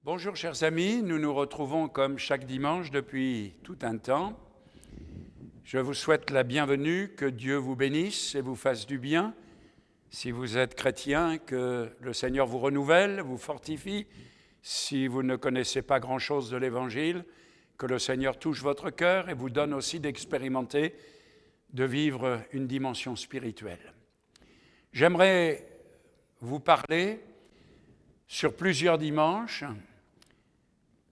Bonjour chers amis, nous nous retrouvons comme chaque dimanche depuis tout un temps. Je vous souhaite la bienvenue, que Dieu vous bénisse et vous fasse du bien. Si vous êtes chrétien, que le Seigneur vous renouvelle, vous fortifie. Si vous ne connaissez pas grand-chose de l'Évangile, que le Seigneur touche votre cœur et vous donne aussi d'expérimenter, de vivre une dimension spirituelle. J'aimerais vous parler sur plusieurs dimanches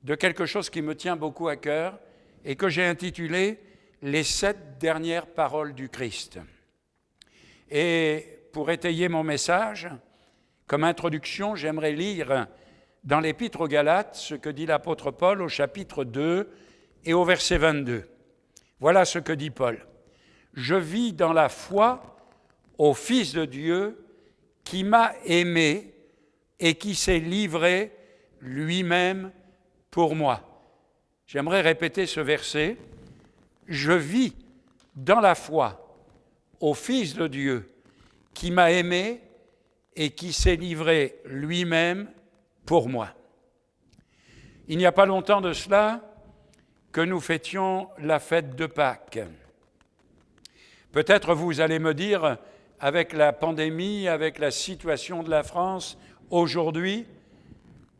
de quelque chose qui me tient beaucoup à cœur et que j'ai intitulé « Les 7 dernières paroles du Christ ». Et pour étayer mon message, comme introduction, j'aimerais lire dans l'Épître aux Galates ce que dit l'apôtre Paul au chapitre 2 et au verset 22. Voilà ce que dit Paul. « Je vis dans la foi au Fils de Dieu qui m'a aimé et qui s'est livré lui-même pour moi. » J'aimerais répéter ce verset. « Je vis dans la foi au Fils de Dieu qui m'a aimé et qui s'est livré lui-même pour moi. » Il n'y a pas longtemps de cela que nous fêtions la fête de Pâques. Peut-être vous allez me dire, avec la pandémie, avec la situation de la France aujourd'hui,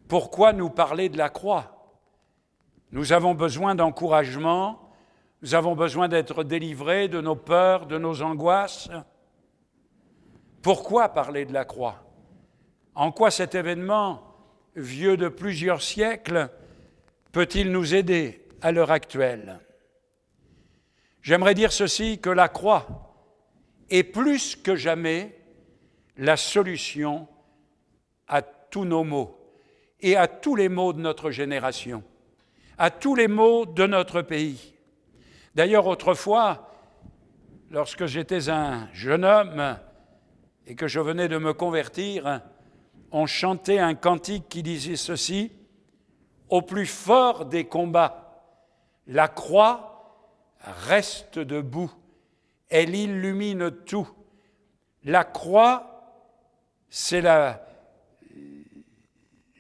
pourquoi nous parler de la croix ? Nous avons besoin d'encouragement, nous avons besoin d'être délivrés de nos peurs, de nos angoisses. Pourquoi parler de la croix ? En quoi cet événement, vieux de plusieurs siècles, peut-il nous aider à l'heure actuelle ? J'aimerais dire ceci, que la croix est plus que jamais la solution à tous nos maux et à tous les maux de notre génération, à tous les maux de notre pays. D'ailleurs, autrefois, lorsque j'étais un jeune homme et que je venais de me convertir, on chantait un cantique qui disait ceci : « Au plus fort des combats, la croix reste debout, elle illumine tout. La croix, c'est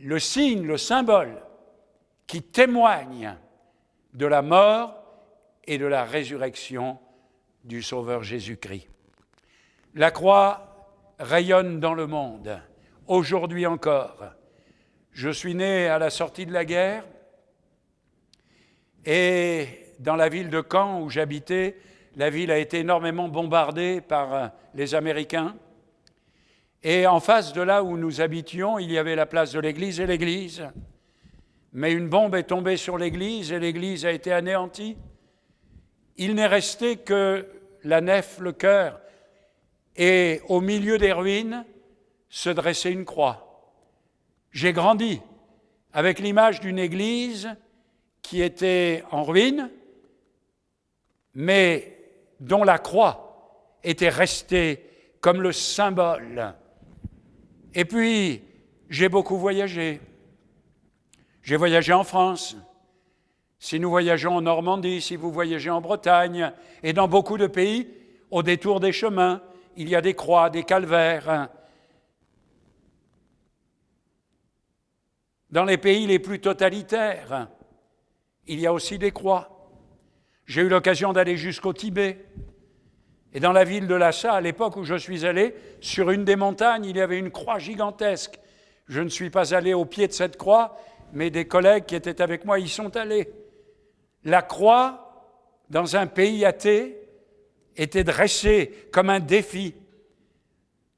le signe, le symbole qui témoigne de la mort et de la résurrection du Sauveur Jésus-Christ. La croix rayonne dans le monde, aujourd'hui encore. Je suis né à la sortie de la guerre et dans la ville de Caen où j'habitais, la ville a été énormément bombardée par les Américains. Et en face de là où nous habitions, il y avait la place de l'église et l'église. Mais une bombe est tombée sur l'église et l'église a été anéantie. Il n'est resté que la nef, le chœur, et au milieu des ruines se dressait une croix. J'ai grandi avec l'image d'une église qui était en ruine, mais dont la croix était restée comme le symbole. Et puis, j'ai beaucoup voyagé. J'ai voyagé en France. Si nous voyageons en Normandie, si vous voyagez en Bretagne, et dans beaucoup de pays, au détour des chemins, il y a des croix, des calvaires. Dans les pays les plus totalitaires, il y a aussi des croix. J'ai eu l'occasion d'aller jusqu'au Tibet. Et dans la ville de Lhasa, à l'époque où je suis allé, sur une des montagnes, il y avait une croix gigantesque. Je ne suis pas allé au pied de cette croix, mais des collègues qui étaient avec moi y sont allés. La croix, dans un pays athée, était dressée comme un défi.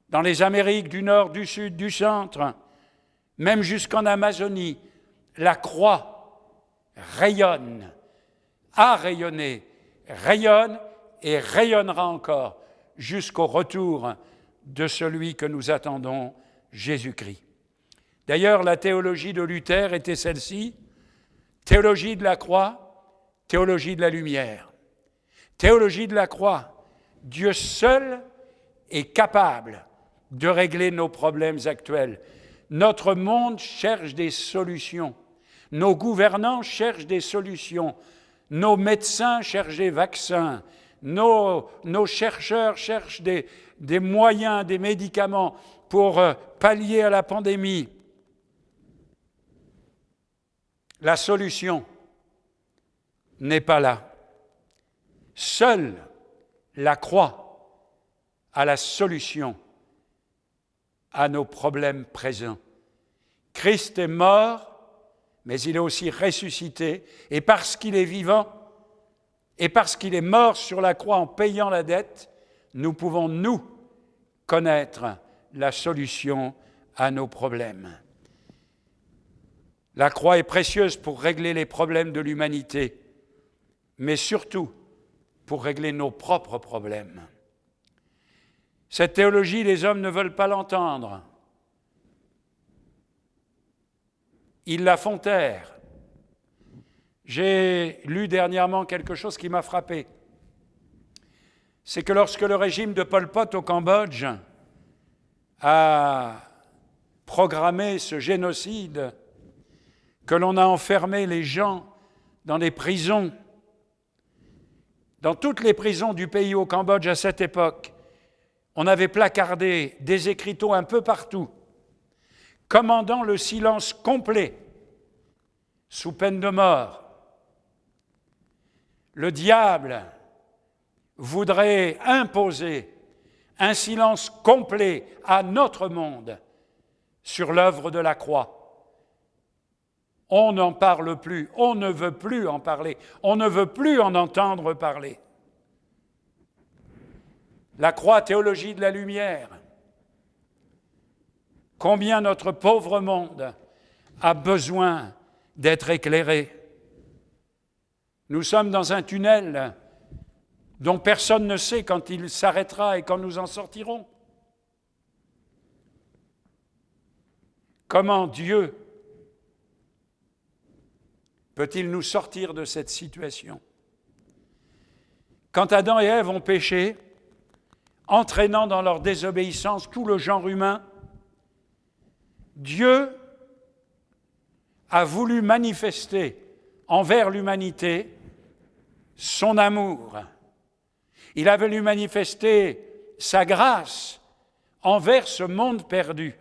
Dans les Amériques du Nord, du Sud, du Centre, même jusqu'en Amazonie, la croix rayonne, a rayonné, rayonne et rayonnera encore jusqu'au retour de celui que nous attendons, Jésus-Christ. D'ailleurs, la théologie de Luther était celle-ci, théologie de la croix, théologie de la lumière. Théologie de la croix, Dieu seul est capable de régler nos problèmes actuels. Notre monde cherche des solutions, nos gouvernants cherchent des solutions, nos médecins cherchent des vaccins, nos chercheurs cherchent des moyens, des médicaments pour pallier à la pandémie. La solution n'est pas là. Seule la croix a la solution à nos problèmes présents. Christ est mort, mais il est aussi ressuscité, et parce qu'il est vivant, et parce qu'il est mort sur la croix en payant la dette, nous pouvons, nous, connaître la solution à nos problèmes. La croix est précieuse pour régler les problèmes de l'humanité, mais surtout pour régler nos propres problèmes. Cette théologie, les hommes ne veulent pas l'entendre. Ils la font taire. J'ai lu dernièrement quelque chose qui m'a frappé. C'est que lorsque le régime de Pol Pot au Cambodge a programmé ce génocide, que l'on a enfermé les gens dans des prisons, dans toutes les prisons du pays au Cambodge à cette époque, on avait placardé des écriteaux un peu partout, commandant le silence complet, sous peine de mort. Le diable voudrait imposer un silence complet à notre monde sur l'œuvre de la croix. On n'en parle plus, on ne veut plus en parler, on ne veut plus en entendre parler. La croix, théologie de la lumière. Combien notre pauvre monde a besoin d'être éclairé. Nous sommes dans un tunnel dont personne ne sait quand il s'arrêtera et quand nous en sortirons. Comment Dieu peut-il nous sortir de cette situation? Quand Adam et Ève ont péché, entraînant dans leur désobéissance tout le genre humain, Dieu a voulu manifester envers l'humanité son amour. Il a voulu manifester sa grâce envers ce monde perdu.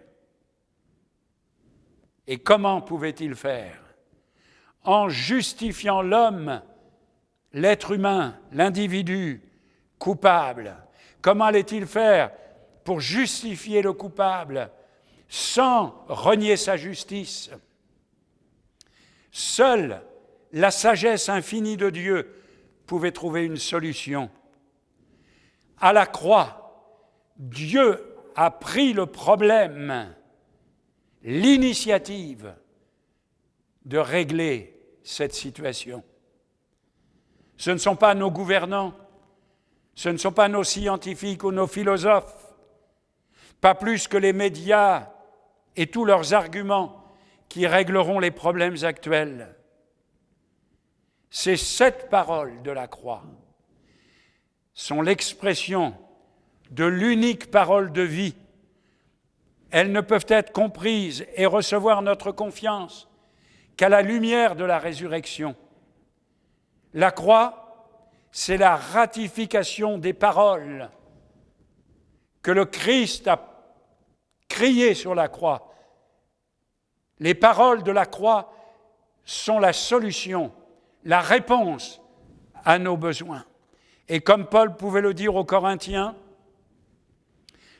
Et comment pouvait-il faire? En justifiant l'homme, l'être humain, l'individu coupable. Comment allait-il faire pour justifier le coupable sans renier sa justice? Seule la sagesse infinie de Dieu pouvait trouver une solution. À la croix, Dieu a pris le problème, l'initiative de régler cette situation. Ce ne sont pas nos gouvernants, ce ne sont pas nos scientifiques ou nos philosophes, pas plus que les médias et tous leurs arguments qui régleront les problèmes actuels. Ces 7 paroles de la croix sont l'expression de l'unique parole de vie. Elles ne peuvent être comprises et recevoir notre confiance qu'à la lumière de la résurrection. La croix, c'est la ratification des paroles que le Christ a criées sur la croix. Les paroles de la croix sont la solution, la réponse à nos besoins. Et comme Paul pouvait le dire aux Corinthiens,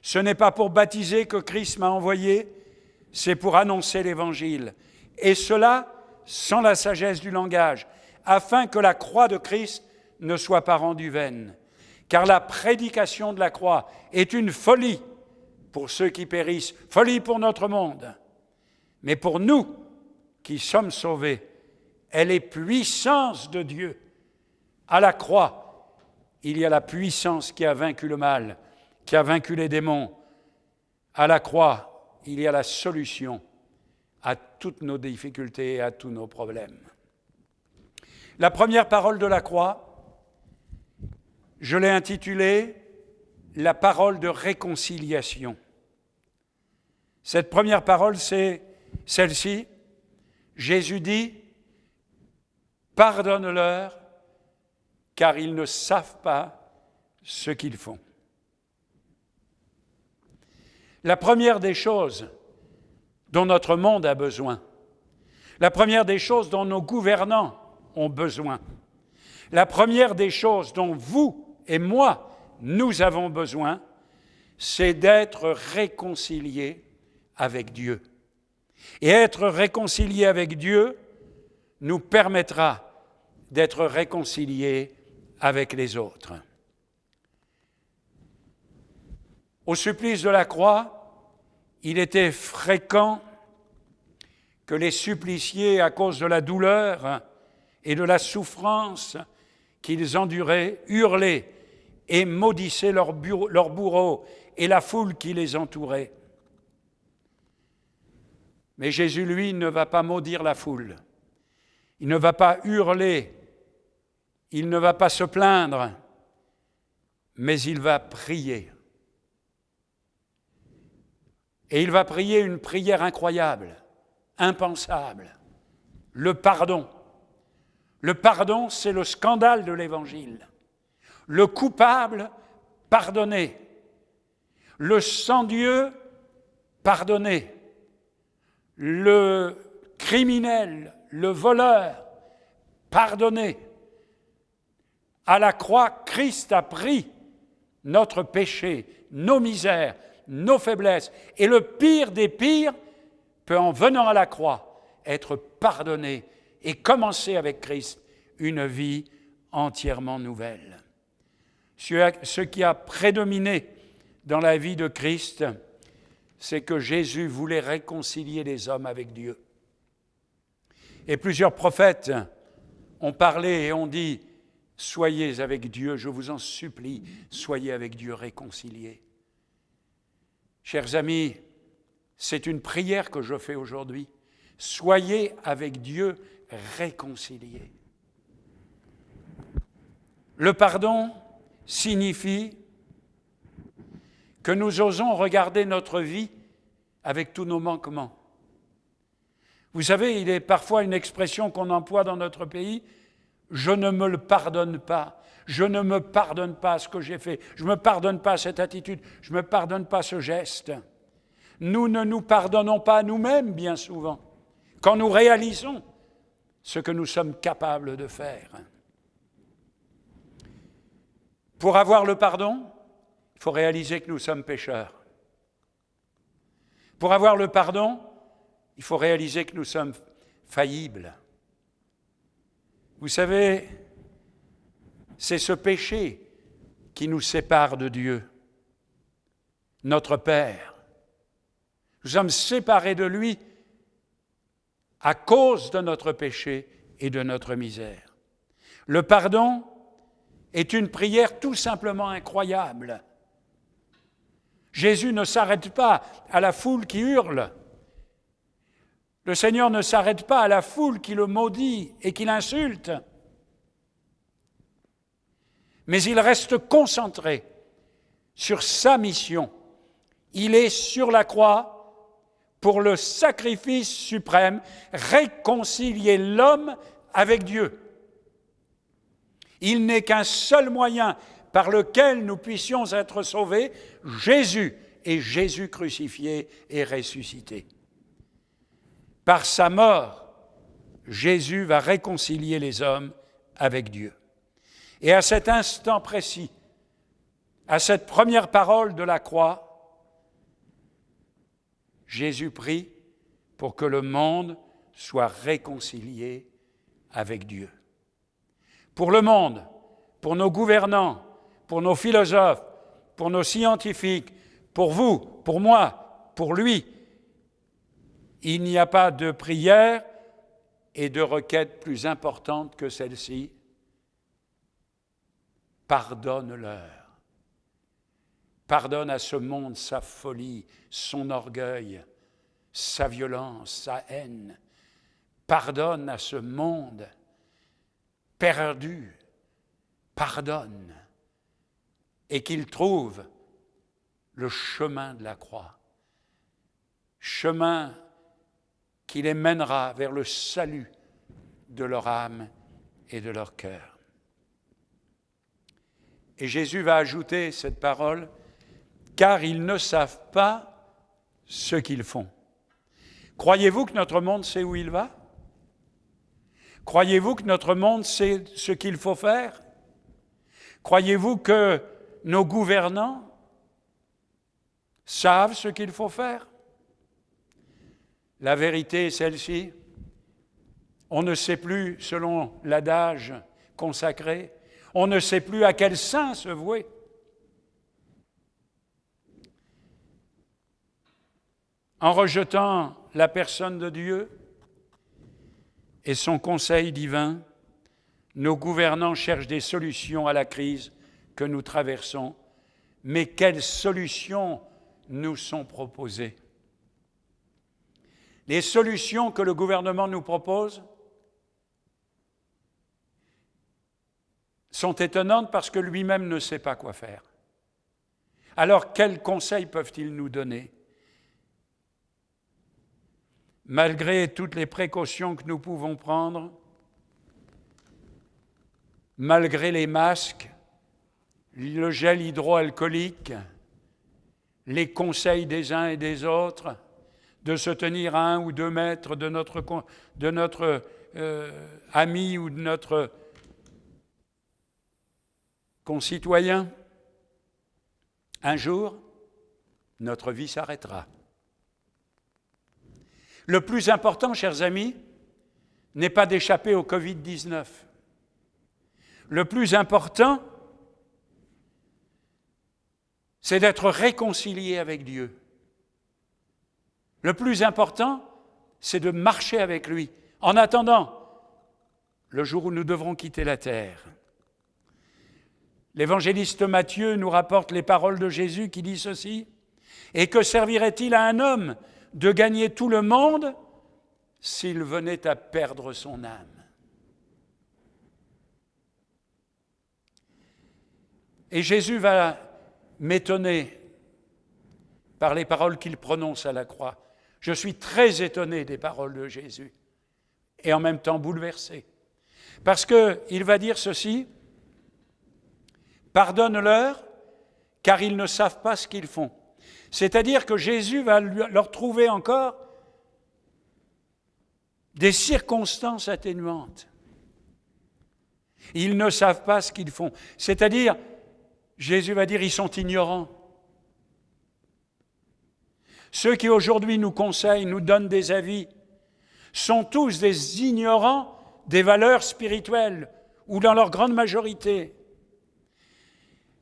ce n'est pas pour baptiser que Christ m'a envoyé, c'est pour annoncer l'Évangile. Et cela sans la sagesse du langage, afin que la croix de Christ ne soit pas rendue vaine. Car la prédication de la croix est une folie pour ceux qui périssent, folie pour notre monde. Mais pour nous qui sommes sauvés, elle est puissance de Dieu. À la croix, il y a la puissance qui a vaincu le mal, qui a vaincu les démons. À la croix, il y a la solution à toutes nos difficultés et à tous nos problèmes. La première parole de la croix, je l'ai intitulée « La parole de réconciliation ». Cette première parole, c'est celle-ci. Jésus dit « Pardonne-leur, car ils ne savent pas ce qu'ils font ». La première des choses dont notre monde a besoin, La première des choses dont nos gouvernants ont besoin, la première des choses dont vous et moi, nous avons besoin, c'est d'être réconciliés avec Dieu. Et être réconciliés avec Dieu nous permettra d'être réconciliés avec les autres. Au supplice de la croix, il était fréquent que les suppliciés, à cause de la douleur et de la souffrance qu'ils enduraient, hurlaient et maudissaient leur bourreau et la foule qui les entourait. Mais Jésus, lui, ne va pas maudire la foule. Il ne va pas hurler, il ne va pas se plaindre, mais il va prier. Et il va prier une prière incroyable, impensable, le pardon. Le pardon, c'est le scandale de l'Évangile. Le coupable, pardonné. Le sans-Dieu, pardonné. Le criminel, le voleur, pardonné. À la croix, Christ a pris notre péché, nos misères, nos faiblesses. Et le pire des pires peut, en venant à la croix, être pardonné et commencer avec Christ une vie entièrement nouvelle. Ce qui a prédominé dans la vie de Christ, c'est que Jésus voulait réconcilier les hommes avec Dieu. Et plusieurs prophètes ont parlé et ont dit « Soyez avec Dieu, je vous en supplie, soyez avec Dieu réconciliés. » Chers amis, c'est une prière que je fais aujourd'hui. Soyez avec Dieu réconciliés. Le pardon signifie que nous osons regarder notre vie avec tous nos manquements. Vous savez, il est parfois une expression qu'on emploie dans notre pays, « je ne me le pardonne pas ». Je ne me pardonne pas ce que j'ai fait, je ne me pardonne pas cette attitude, je ne me pardonne pas ce geste. Nous ne nous pardonnons pas nous-mêmes bien souvent, quand nous réalisons ce que nous sommes capables de faire. Pour avoir le pardon, il faut réaliser que nous sommes pécheurs. Pour avoir le pardon, il faut réaliser que nous sommes faillibles. Vous savez, c'est ce péché qui nous sépare de Dieu, notre Père. Nous sommes séparés de lui à cause de notre péché et de notre misère. Le pardon est une prière tout simplement incroyable. Jésus ne s'arrête pas à la foule qui hurle. Le Seigneur ne s'arrête pas à la foule qui le maudit et qui l'insulte. Mais il reste concentré sur sa mission. Il est sur la croix pour le sacrifice suprême, réconcilier l'homme avec Dieu. Il n'est qu'un seul moyen par lequel nous puissions être sauvés, Jésus, et Jésus crucifié et ressuscité. Par sa mort, Jésus va réconcilier les hommes avec Dieu. Et à cet instant précis, à cette première parole de la croix, Jésus prie pour que le monde soit réconcilié avec Dieu. Pour le monde, pour nos gouvernants, pour nos philosophes, pour nos scientifiques, pour vous, pour moi, pour lui, il n'y a pas de prière et de requête plus importante que celle-ci. Pardonne-leur. Pardonne à ce monde sa folie, son orgueil, sa violence, sa haine. Pardonne à ce monde perdu. Pardonne. Et qu'il trouve le chemin de la croix. Chemin qui les mènera vers le salut de leur âme et de leur cœur. Et Jésus va ajouter cette parole, car ils ne savent pas ce qu'ils font. Croyez-vous que notre monde sait où il va? Croyez-vous que notre monde sait ce qu'il faut faire? Croyez-vous que nos gouvernants savent ce qu'il faut faire? La vérité est celle-ci. On ne sait plus, selon l'adage consacré, on ne sait plus à quel saint se vouer. En rejetant la personne de Dieu et son conseil divin, nos gouvernants cherchent des solutions à la crise que nous traversons. Mais quelles solutions nous sont proposées? Les solutions que le gouvernement nous propose sont étonnantes parce que lui-même ne sait pas quoi faire. Alors, quels conseils peuvent-ils nous donner? Malgré toutes les précautions que nous pouvons prendre, malgré les masques, le gel hydroalcoolique, les conseils des uns et des autres, de se tenir à 1 ou 2 mètres de notre ami ou de notre concitoyen, un jour, notre vie s'arrêtera. Le plus important, chers amis, n'est pas d'échapper au Covid-19. Le plus important, c'est d'être réconcilié avec Dieu. Le plus important, c'est de marcher avec lui, en attendant le jour où nous devrons quitter la terre. L'évangéliste Matthieu nous rapporte les paroles de Jésus qui dit ceci: « Et que servirait-il à un homme de gagner tout le monde s'il venait à perdre son âme ?» Et Jésus va m'étonner par les paroles qu'il prononce à la croix. Je suis très étonné des paroles de Jésus et en même temps bouleversé. Parce qu'il va dire ceci: « Pardonne-leur, car ils ne savent pas ce qu'ils font. » C'est-à-dire que Jésus va leur trouver encore des circonstances atténuantes. Ils ne savent pas ce qu'ils font. C'est-à-dire, Jésus va dire, ils sont ignorants. Ceux qui aujourd'hui nous conseillent, nous donnent des avis, sont tous des ignorants des valeurs spirituelles, ou dans leur grande majorité.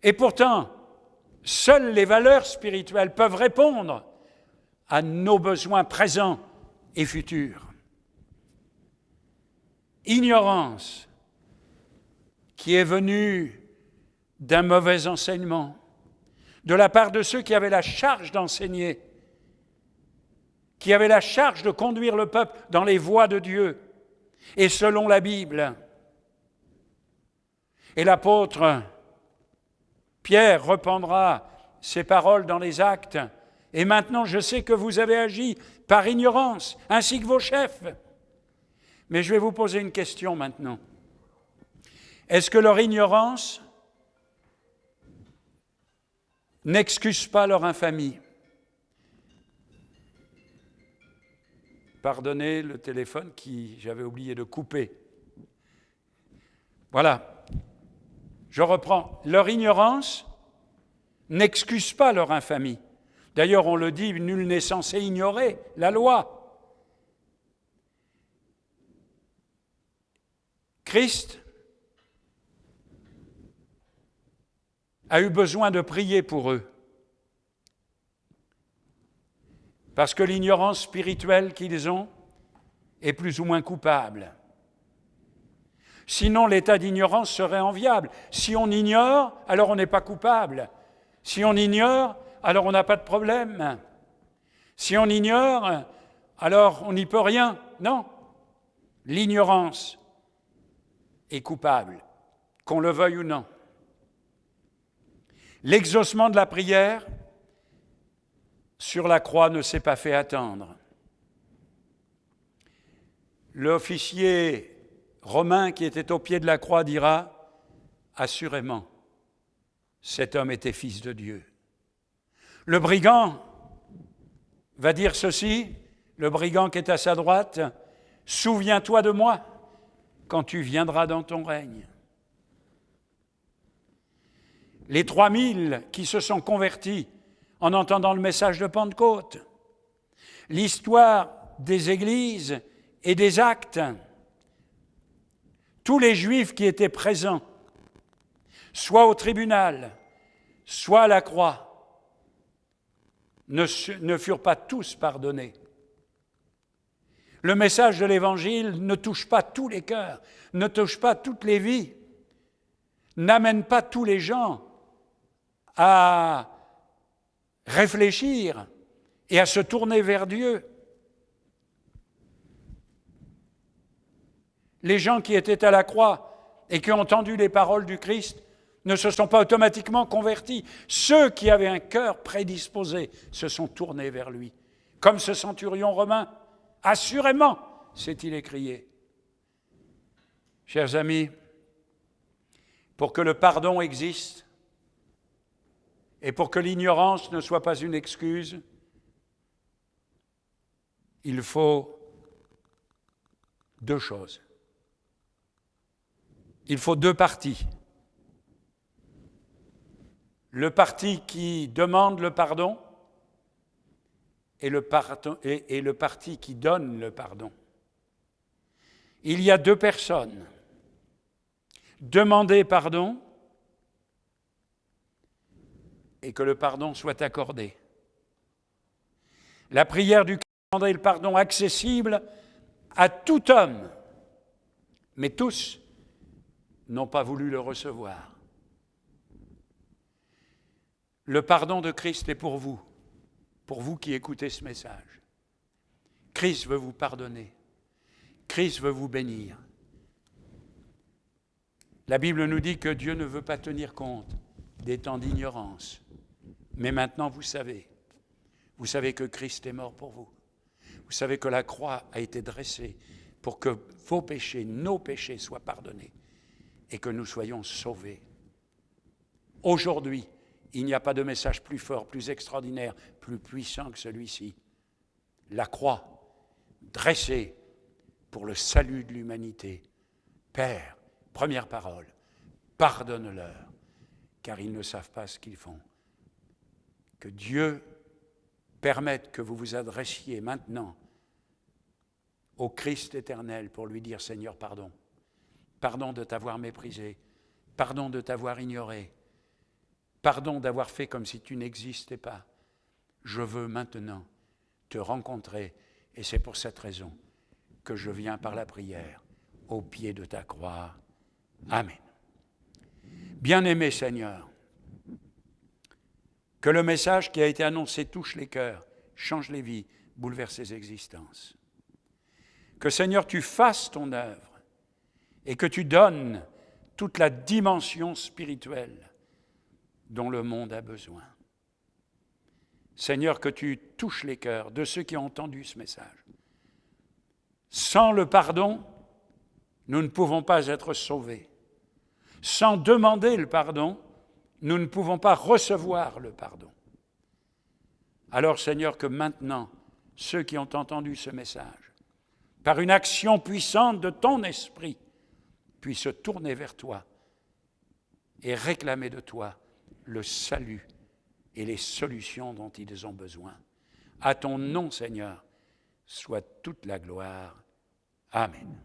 Et pourtant, seules les valeurs spirituelles peuvent répondre à nos besoins présents et futurs. Ignorance qui est venue d'un mauvais enseignement, de la part de ceux qui avaient la charge d'enseigner, qui avaient la charge de conduire le peuple dans les voies de Dieu et selon la Bible. Et l'apôtre Pierre reprendra ces paroles dans les Actes. « Et maintenant, je sais que vous avez agi par ignorance, ainsi que vos chefs. » Mais je vais vous poser une question maintenant. Est-ce que leur ignorance n'excuse pas leur infamie? Pardonnez le téléphone qui j'avais oublié de couper. Voilà. Je reprends. Leur ignorance n'excuse pas leur infamie. D'ailleurs, on le dit, nul n'est censé ignorer la loi. Christ a eu besoin de prier pour eux. Parce que l'ignorance spirituelle qu'ils ont est plus ou moins coupable. Sinon, l'état d'ignorance serait enviable. Si on ignore, alors on n'est pas coupable. Si on ignore, alors on n'a pas de problème. Si on ignore, alors on n'y peut rien. Non, l'ignorance est coupable, qu'on le veuille ou non. L'exaucement de la prière sur la croix ne s'est pas fait attendre. L'officier romain qui était au pied de la croix dira « Assurément, cet homme était fils de Dieu. » Le brigand va dire ceci, le brigand qui est à sa droite, « Souviens-toi de moi quand tu viendras dans ton règne. Les 3000 qui se sont convertis en entendant le message de Pentecôte, l'histoire des églises et des actes, tous les Juifs qui étaient présents, soit au tribunal, soit à la croix, ne furent pas tous pardonnés. Le message de l'Évangile ne touche pas tous les cœurs, ne touche pas toutes les vies, n'amène pas tous les gens à réfléchir et à se tourner vers Dieu. Les gens qui étaient à la croix et qui ont entendu les paroles du Christ ne se sont pas automatiquement convertis. Ceux qui avaient un cœur prédisposé se sont tournés vers lui. Comme ce centurion romain, assurément, s'est-il écrié. Chers amis, pour que le pardon existe et pour que l'ignorance ne soit pas une excuse, il faut deux choses. Il faut deux partis. Le parti qui demande le pardon et le parti qui donne le pardon. Il y a deux personnes. Demander pardon et que le pardon soit accordé. La prière du Christ rendait le pardon accessible à tout homme, mais tous n'ont pas voulu le recevoir. Le pardon de Christ est pour vous qui écoutez ce message. Christ veut vous pardonner. Christ veut vous bénir. La Bible nous dit que Dieu ne veut pas tenir compte des temps d'ignorance. Mais maintenant, vous savez que Christ est mort pour vous. Vous savez que la croix a été dressée pour que vos péchés, nos péchés soient pardonnés et que nous soyons sauvés. Aujourd'hui, il n'y a pas de message plus fort, plus extraordinaire, plus puissant que celui-ci. La croix, dressée pour le salut de l'humanité. Père, première parole, pardonne-leur, car ils ne savent pas ce qu'ils font. Que Dieu permette que vous vous adressiez maintenant au Christ éternel pour lui dire « Seigneur, pardon. Pardon de t'avoir méprisé. Pardon de t'avoir ignoré. Pardon d'avoir fait comme si tu n'existais pas. Je veux maintenant te rencontrer et c'est pour cette raison que je viens par la prière au pied de ta croix. Amen. » Bien-aimé Seigneur, que le message qui a été annoncé touche les cœurs, change les vies, bouleverse les existences. Que Seigneur, tu fasses ton œuvre et que tu donnes toute la dimension spirituelle dont le monde a besoin. Seigneur, que tu touches les cœurs de ceux qui ont entendu ce message. Sans le pardon, nous ne pouvons pas être sauvés. Sans demander le pardon, nous ne pouvons pas recevoir le pardon. Alors, Seigneur, que maintenant, ceux qui ont entendu ce message, par une action puissante de ton esprit, puissent se tourner vers toi et réclamer de toi le salut et les solutions dont ils ont besoin. À ton nom, Seigneur, soit toute la gloire. Amen.